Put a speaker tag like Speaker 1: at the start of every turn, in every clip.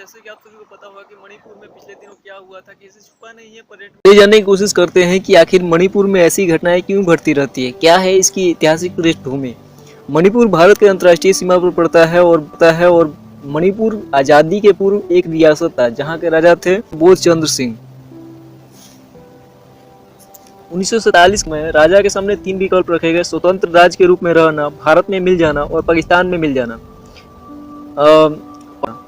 Speaker 1: जैसे कि आप सभी को पता होगा कि मणिपुर में पिछले दिनों क्या हुआ था कि इसे छुपा नहीं है पर्यटन ले जाने की कोशिश करते हैं कि आखिर मणिपुर में ऐसी घटनाएं क्यों घटती रहती है, क्या है इसकी ऐतिहासिक पृष्ठभूमि। मणिपुर भारत के अंतर्राष्ट्रीय सीमा पर पड़ता है और मणिपुर आजादी के पूर्व एक रियासत था जहाँ के राजा थे बोध चंद्र सिंह। 1947 में राजा के सामने 3 विकल्प रखे गए: स्वतंत्र राज्य के रूप में रहना, भारत में मिल जाना और पाकिस्तान में मिल जाना।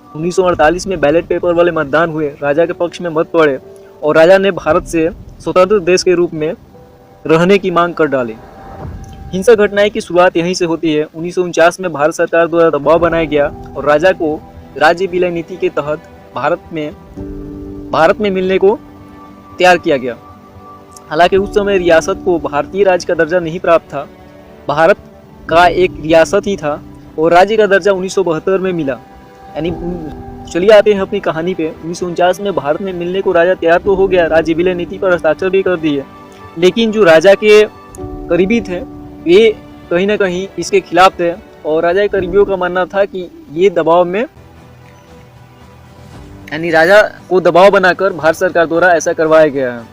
Speaker 1: 1948 में बैलेट पेपर वाले मतदान हुए, राजा के पक्ष में मत पड़े और राजा ने भारत से स्वतंत्र देश के रूप में रहने की मांग कर डाली। हिंसक घटनाएं की शुरुआत यहीं से होती है। 1949 में भारत सरकार द्वारा दबाव बनाया गया और राजा को राज्य विलय नीति के तहत भारत में मिलने को तैयार किया गया। हालांकि उस समय रियासत को भारतीय राज्य का दर्जा नहीं प्राप्त था, भारत का एक रियासत ही था और राज्य का दर्जा 1972 में मिला। यानी चलिए आते हैं अपनी कहानी पे। 1949 में भारत में मिलने को राजा तैयार तो हो गया, राज्य विलय नीति पर हस्ताक्षर भी कर दिए, लेकिन जो राजा के करीबी थे ये कहीं ना कहीं इसके खिलाफ थे और राजा के करीबियों का मानना था कि ये दबाव में, यानी राजा को दबाव बनाकर भारत सरकार द्वारा ऐसा करवाया गया है।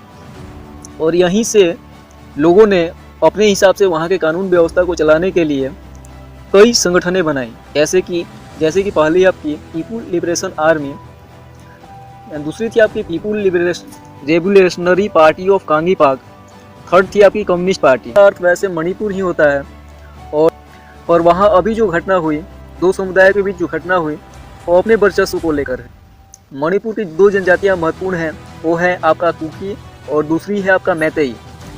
Speaker 1: और यहीं से लोगों ने अपने हिसाब से वहाँ के कानून व्यवस्था को चलाने के लिए कई संगठनें बनाई, जैसे कि पहली आपकी पीपुल लिबरेशन आर्मी, दूसरी थी आपकी पीपुल रेवोल्यूशनरी पार्टी ऑफ कांगी पाक, थर्ड थी आपकी कम्युनिस्ट पार्टी। अर्थ वैसे मणिपुर ही होता है और वहाँ अभी जो घटना हुई, 2 समुदायों के बीच जो घटना हुई वो अपने वर्चस्व को लेकर है। मणिपुर की 2 जनजातियाँ महत्वपूर्ण हैं, वो है आपका कुकी और दूसरी है आपका मैतेई।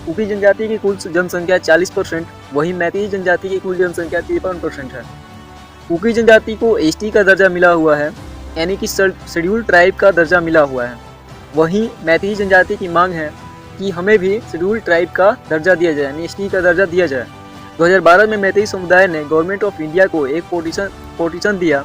Speaker 1: कुकी जनजाति की कुल जनसंख्या 40%, वहीं मैतेई जनजाति की कुल जनसंख्या 53% है। कुकी जनजाति को एसटी का दर्जा मिला हुआ है, यानी कि शेड्यूल्ड ट्राइब का दर्जा मिला हुआ है। वहीं मैतेई जनजाति की मांग है कि हमें भी शेड्यूल्ड ट्राइब का दर्जा दिया जाए, यानी एसटी का दर्जा दिया जाए। 2012 में मैतेई समुदाय ने गवर्नमेंट ऑफ इंडिया को एक पोटीशन दिया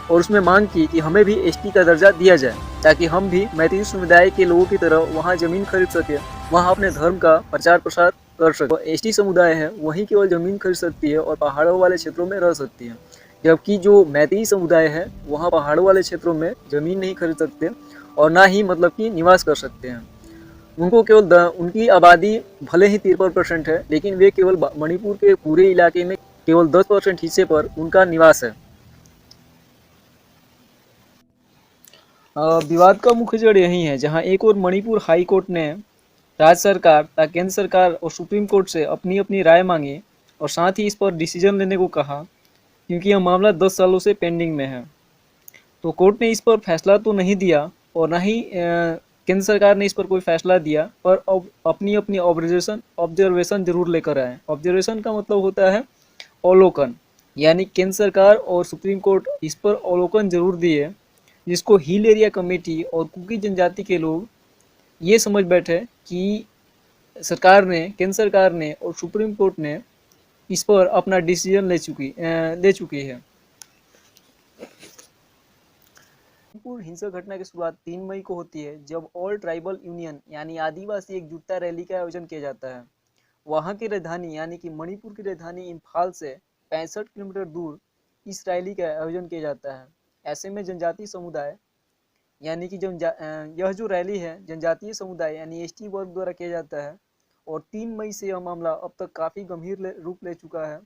Speaker 1: और उसमें मांग की कि हमें भी एसटी का दर्जा दिया जाए, ताकि हम भी मैतेई समुदाय के लोगों की तरह वहाँ ज़मीन खरीद सके, वहाँ अपने धर्म का प्रचार प्रसार कर सके। एसटी समुदाय है वहीं केवल ज़मीन खरीद सकती है और पहाड़ों वाले क्षेत्रों में रह सकती है, जबकि जो मैतेई समुदाय है वहाँ पहाड़ों वाले क्षेत्रों में ज़मीन नहीं खरीद सकते और ना ही मतलब कि निवास कर सकते हैं। उनको केवल उनकी आबादी भले ही 53% है, लेकिन वे केवल मणिपुर के पूरे इलाके में केवल 10% हिस्से पर उनका निवास है। विवाद का मुख्य जड़ यही है, जहां एक और मणिपुर हाई कोर्ट ने राज्य सरकार, केंद्र सरकार और सुप्रीम कोर्ट से अपनी अपनी राय मांगी और साथ ही इस पर डिसीजन लेने को कहा, क्योंकि यह मामला 10 सालों से पेंडिंग में है। तो कोर्ट ने इस पर फैसला तो नहीं दिया और ना ही केंद्र सरकार ने इस पर कोई फैसला दिया, पर अब अपनी अपनी ऑब्जर्वेशन जरूर लेकर आए। ऑब्जर्वेशन का मतलब होता है अवलोकन, यानी केंद्र सरकार और सुप्रीम कोर्ट इस पर अवलोकन जरूर दिए, जिसको हिल एरिया कमेटी और कुकी जनजाति के लोग ये समझ बैठे कि केंद्र सरकार ने और सुप्रीम कोर्ट ने इस पर अपना डिसीजन ले चुकी है। हिंसक घटना की शुरुआत 3 मई को होती है, जब ऑल ट्राइबल यूनियन यानी आदिवासी एकजुटता रैली का आयोजन किया जाता है। वहाँ की राजधानी यानी कि मणिपुर की राजधानी इम्फाल से 65 किलोमीटर दूर इस रैली का आयोजन किया जाता है। ऐसे में जनजातीय समुदाय, यानी कि यह जो रैली है जनजातीय समुदाय यानी एसटी वर्ग द्वारा किया जाता है और 3 मई से यह मामला अब तक काफ़ी गंभीर रूप ले चुका है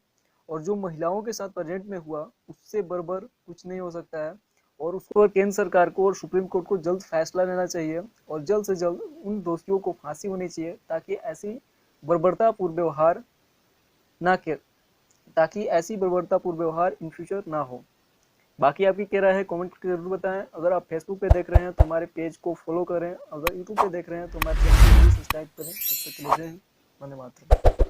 Speaker 1: और जो महिलाओं के साथ प्रेजेंट में हुआ उससे बर्बर कुछ नहीं हो सकता है और उस पर केंद्र सरकार को और सुप्रीम कोर्ट को जल्द फैसला लेना चाहिए और जल्द से जल्द उन दोषियों को फांसी होनी चाहिए, ताकि ऐसी बर्बरतापूर्ण व्यवहार इन फ्यूचर ना हो। बाकी आपकी क्या राय है कमेंट करके जरूर बताएं। अगर आप फेसबुक पे देख रहे हैं तो हमारे पेज को फॉलो करें, अगर यूट्यूब पे देख रहे हैं तो हमारे चैनल को सब्सक्राइब करें। तब तक के लिए जय हिंद, वंदे मातरम।